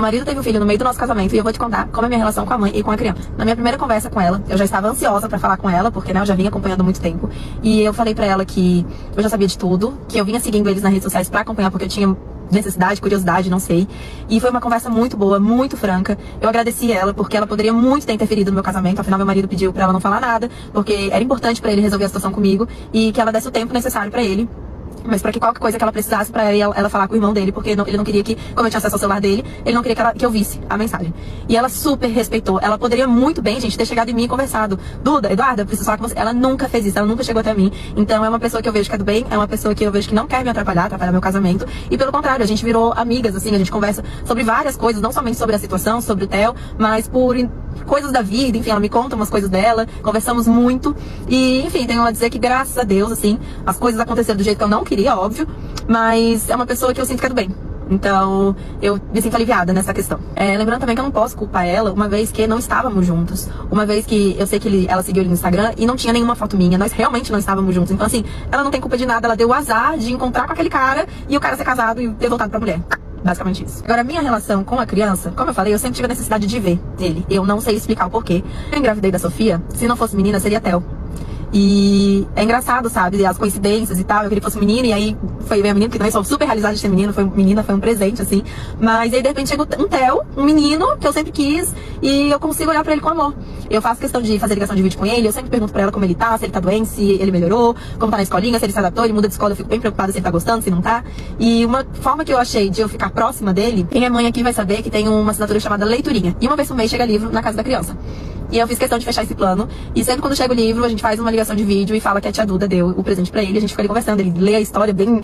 Meu marido teve um filho no meio do nosso casamento e eu vou te contar como é a minha relação com a mãe e com a criança. Na minha primeira conversa com ela, eu já estava ansiosa pra falar com ela, porque, né, eu já vinha acompanhando há muito tempo. E eu falei pra ela que eu já sabia de tudo, que eu vinha seguindo eles nas redes sociais pra acompanhar, porque eu tinha necessidade, curiosidade, não sei. E foi uma conversa muito boa, muito franca. Eu agradeci ela, porque ela poderia muito ter interferido no meu casamento. Afinal, meu marido pediu pra ela não falar nada, porque era importante pra ele resolver a situação comigo e que ela desse o tempo necessário pra ele. Mas pra que qualquer coisa que ela precisasse pra ela falar com o irmão dele, porque ele não queria que, como eu tinha acesso ao celular dele, ele não queria que eu visse a mensagem. E ela super respeitou. Ela poderia muito bem, gente, ter chegado em mim e conversado. Duda, Eduarda, eu preciso falar com você. Ela nunca fez isso, ela nunca chegou até mim. Então é uma pessoa que eu vejo que é do bem, é uma pessoa que eu vejo que não quer me atrapalhar meu casamento. E pelo contrário, a gente virou amigas, assim, a gente conversa sobre várias coisas, não somente sobre a situação, sobre o Theo, mas por coisas da vida, enfim, ela me conta umas coisas dela, conversamos muito. E, enfim, tenho a dizer que graças a Deus, assim, as coisas aconteceram do jeito que eu não queria, óbvio. Mas é uma pessoa que eu sinto que é do bem. Então, eu me sinto aliviada nessa questão. Lembrando também que eu não posso culpar ela, uma vez que não estávamos juntos. Uma vez que eu sei que ela seguiu ele no Instagram e não tinha nenhuma foto minha. Nós realmente não estávamos juntos. Então, assim, ela não tem culpa de nada. Ela deu o azar de encontrar com aquele cara e o cara ser casado e ter voltado pra mulher. Basicamente isso. Agora, a minha relação com a criança, como eu falei, eu sempre tive a necessidade de ver ele. Eu não sei explicar o porquê. Eu engravidei da Sofia, se não fosse menina, seria Theo. E é engraçado, sabe, as coincidências e tal. Eu queria que fosse menino, e aí foi a menina, porque também sou super realizada de ser menino, foi um presente, assim. Mas aí, de repente, chega um Theo, um menino que eu sempre quis, e eu consigo olhar pra ele com amor. Eu faço questão de fazer ligação de vídeo com ele, eu sempre pergunto pra ela como ele tá, se ele tá doente, se ele melhorou, como tá na escolinha, se ele se adaptou, ele muda de escola, eu fico bem preocupada se ele tá gostando, se não tá. E uma forma que eu achei de eu ficar próxima dele, quem é mãe aqui vai saber que tem uma assinatura chamada Leiturinha. E uma vez por mês chega livro na casa da criança. E eu fiz questão de fechar esse plano. E sempre quando chega o livro, a gente faz uma ligação de vídeo e fala que a tia Duda deu o presente pra ele. A gente fica ali conversando. Ele lê a história bem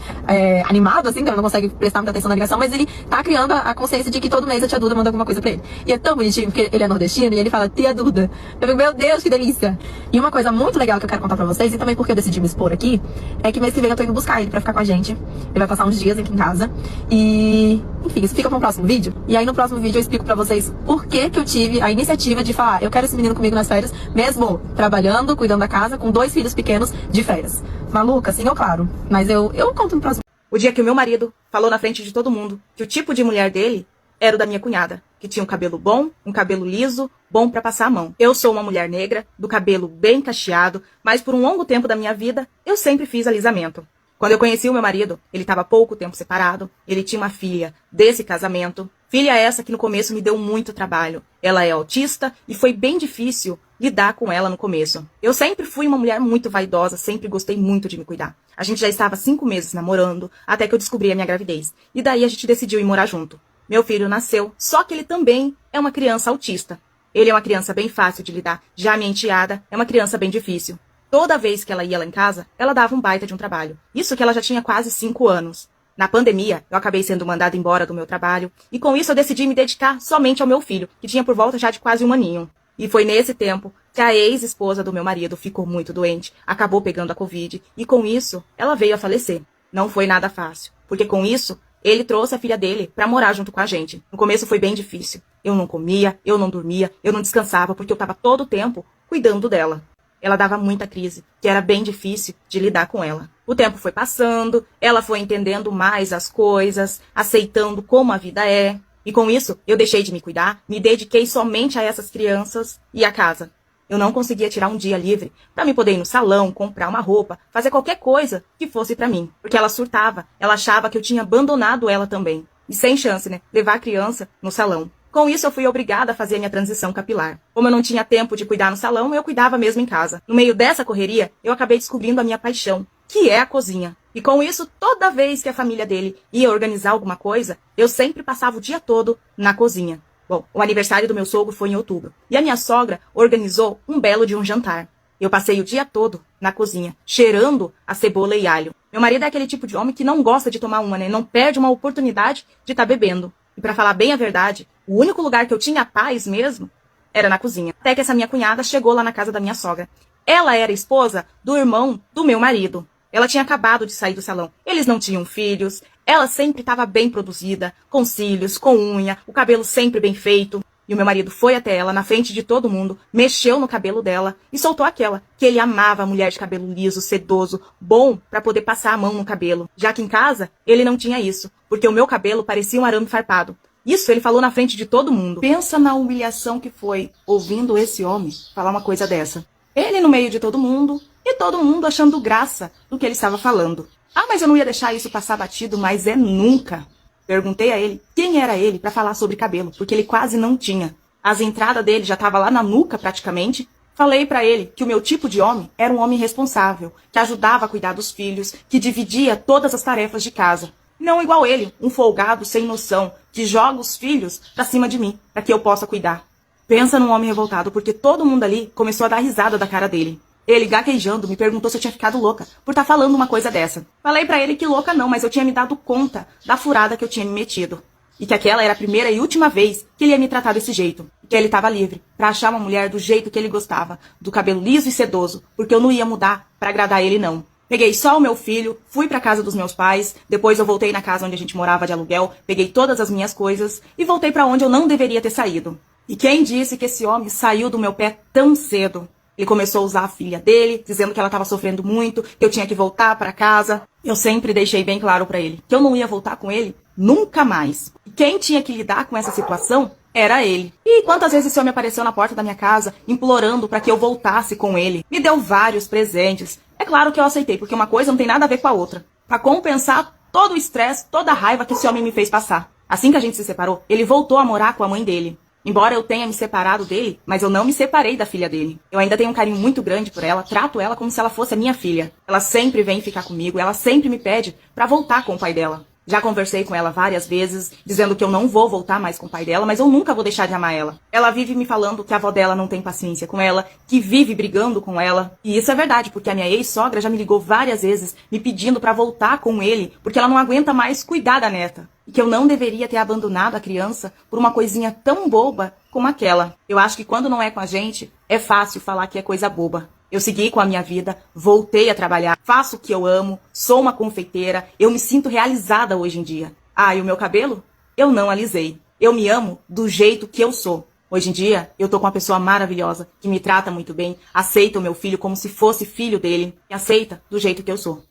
animado, assim, que ele não consegue prestar muita atenção na ligação. Mas ele tá criando a consciência de que todo mês a tia Duda manda alguma coisa pra ele. E é tão bonitinho, porque ele é nordestino e ele fala, tia Duda. Eu fico, meu Deus, que delícia. E uma coisa muito legal que eu quero contar pra vocês, e também porque eu decidi me expor aqui, é que mês que vem eu tô indo buscar ele pra ficar com a gente. Ele vai passar uns dias aqui em casa. E, enfim, isso fica pro próximo vídeo. E aí no próximo vídeo eu explico pra vocês por que eu tive a iniciativa de falar, eu quero esse menino comigo nas férias, mesmo trabalhando, cuidando da casa, com 2 filhos pequenos de férias. Maluca, sim, claro. Mas eu conto no próximo. O dia que o meu marido falou na frente de todo mundo que o tipo de mulher dele era o da minha cunhada, que tinha um cabelo bom, um cabelo liso, bom pra passar a mão. Eu sou uma mulher negra, do cabelo bem cacheado, mas por um longo tempo da minha vida, eu sempre fiz alisamento. Quando eu conheci o meu marido, ele estava há pouco tempo separado, ele tinha uma filha desse casamento. Filha essa que no começo me deu muito trabalho. Ela é autista e foi bem difícil lidar com ela no começo. Eu sempre fui uma mulher muito vaidosa, sempre gostei muito de me cuidar. A gente já estava 5 meses namorando, até que eu descobri a minha gravidez. E daí a gente decidiu ir morar junto. Meu filho nasceu, só que ele também é uma criança autista. Ele é uma criança bem fácil de lidar, já a minha enteada é uma criança bem difícil. Toda vez que ela ia lá em casa, ela dava um baita de um trabalho. Isso que ela já tinha quase 5 anos. Na pandemia, eu acabei sendo mandada embora do meu trabalho, e com isso eu decidi me dedicar somente ao meu filho, que tinha por volta já de quase 1 aninho. E foi nesse tempo que a ex-esposa do meu marido ficou muito doente, acabou pegando a Covid, e com isso, ela veio a falecer. Não foi nada fácil, porque com isso, ele trouxe a filha dele pra morar junto com a gente. No começo foi bem difícil. Eu não comia, eu não dormia, eu não descansava, porque eu estava todo o tempo cuidando dela. Ela dava muita crise, que era bem difícil de lidar com ela. O tempo foi passando, ela foi entendendo mais as coisas, aceitando como a vida é. E com isso, eu deixei de me cuidar, me dediquei somente a essas crianças e a casa. Eu não conseguia tirar um dia livre para me poder ir no salão, comprar uma roupa, fazer qualquer coisa que fosse para mim. Porque ela surtava, ela achava que eu tinha abandonado ela também. E sem chance, né? Levar a criança no salão. Com isso, eu fui obrigada a fazer minha transição capilar. Como eu não tinha tempo de cuidar no salão, eu cuidava mesmo em casa. No meio dessa correria, eu acabei descobrindo a minha paixão, que é a cozinha. E com isso, toda vez que a família dele ia organizar alguma coisa, eu sempre passava o dia todo na cozinha. Bom, o aniversário do meu sogro foi em outubro. E a minha sogra organizou um belo de um jantar. Eu passei o dia todo na cozinha, cheirando a cebola e alho. Meu marido é aquele tipo de homem que não gosta de tomar uma, né? Não perde uma oportunidade de estar bebendo. E pra falar bem a verdade, o único lugar que eu tinha paz mesmo era na cozinha. Até que essa minha cunhada chegou lá na casa da minha sogra. Ela era esposa do irmão do meu marido. Ela tinha acabado de sair do salão. Eles não tinham filhos. Ela sempre estava bem produzida, com cílios, com unha, o cabelo sempre bem feito. E o meu marido foi até ela, na frente de todo mundo, mexeu no cabelo dela e soltou aquela, que ele amava a mulher de cabelo liso, sedoso, bom para poder passar a mão no cabelo. Já que em casa, ele não tinha isso, porque o meu cabelo parecia um arame farpado. Isso ele falou na frente de todo mundo. Pensa na humilhação que foi ouvindo esse homem falar uma coisa dessa. Ele no meio de todo mundo e todo mundo achando graça do que ele estava falando. Ah, mas eu não ia deixar isso passar batido, mas é nunca. Perguntei a ele quem era ele para falar sobre cabelo, porque ele quase não tinha. As entradas dele já estavam lá na nuca praticamente. Falei para ele que o meu tipo de homem era um homem responsável, que ajudava a cuidar dos filhos, que dividia todas as tarefas de casa. Não igual ele, um folgado sem noção, que joga os filhos pra cima de mim, para que eu possa cuidar. Pensa num homem revoltado, porque todo mundo ali começou a dar risada da cara dele. Ele, gaguejando, me perguntou se eu tinha ficado louca por estar falando uma coisa dessa. Falei pra ele que louca não, mas eu tinha me dado conta da furada que eu tinha me metido. E que aquela era a primeira e última vez que ele ia me tratar desse jeito. E que ele estava livre pra achar uma mulher do jeito que ele gostava, do cabelo liso e sedoso, porque eu não ia mudar pra agradar ele não. Peguei só o meu filho, fui pra casa dos meus pais, depois eu voltei na casa onde a gente morava de aluguel, peguei todas as minhas coisas e voltei pra onde eu não deveria ter saído. E quem disse que esse homem saiu do meu pé tão cedo? Ele começou a usar a filha dele, dizendo que ela estava sofrendo muito, que eu tinha que voltar para casa. Eu sempre deixei bem claro para ele que eu não ia voltar com ele nunca mais. E quem tinha que lidar com essa situação era ele. E quantas vezes esse homem apareceu na porta da minha casa, implorando para que eu voltasse com ele. Me deu vários presentes. É claro que eu aceitei, porque uma coisa não tem nada a ver com a outra. Para compensar todo o estresse, toda a raiva que esse homem me fez passar. Assim que a gente se separou, ele voltou a morar com a mãe dele. Embora eu tenha me separado dele, mas eu não me separei da filha dele. Eu ainda tenho um carinho muito grande por ela, trato ela como se ela fosse a minha filha. Ela sempre vem ficar comigo, ela sempre me pede pra voltar com o pai dela. Já conversei com ela várias vezes, dizendo que eu não vou voltar mais com o pai dela, mas eu nunca vou deixar de amar ela. Ela vive me falando que a avó dela não tem paciência com ela, que vive brigando com ela. E isso é verdade, porque a minha ex-sogra já me ligou várias vezes, me pedindo pra voltar com ele, porque ela não aguenta mais cuidar da neta. E que eu não deveria ter abandonado a criança por uma coisinha tão boba como aquela. Eu acho que quando não é com a gente, é fácil falar que é coisa boba. Eu segui com a minha vida, voltei a trabalhar, faço o que eu amo, sou uma confeiteira, eu me sinto realizada hoje em dia. Ah, e o meu cabelo? Eu não alisei. Eu me amo do jeito que eu sou. Hoje em dia, eu tô com uma pessoa maravilhosa, que me trata muito bem, aceita o meu filho como se fosse filho dele, e aceita do jeito que eu sou.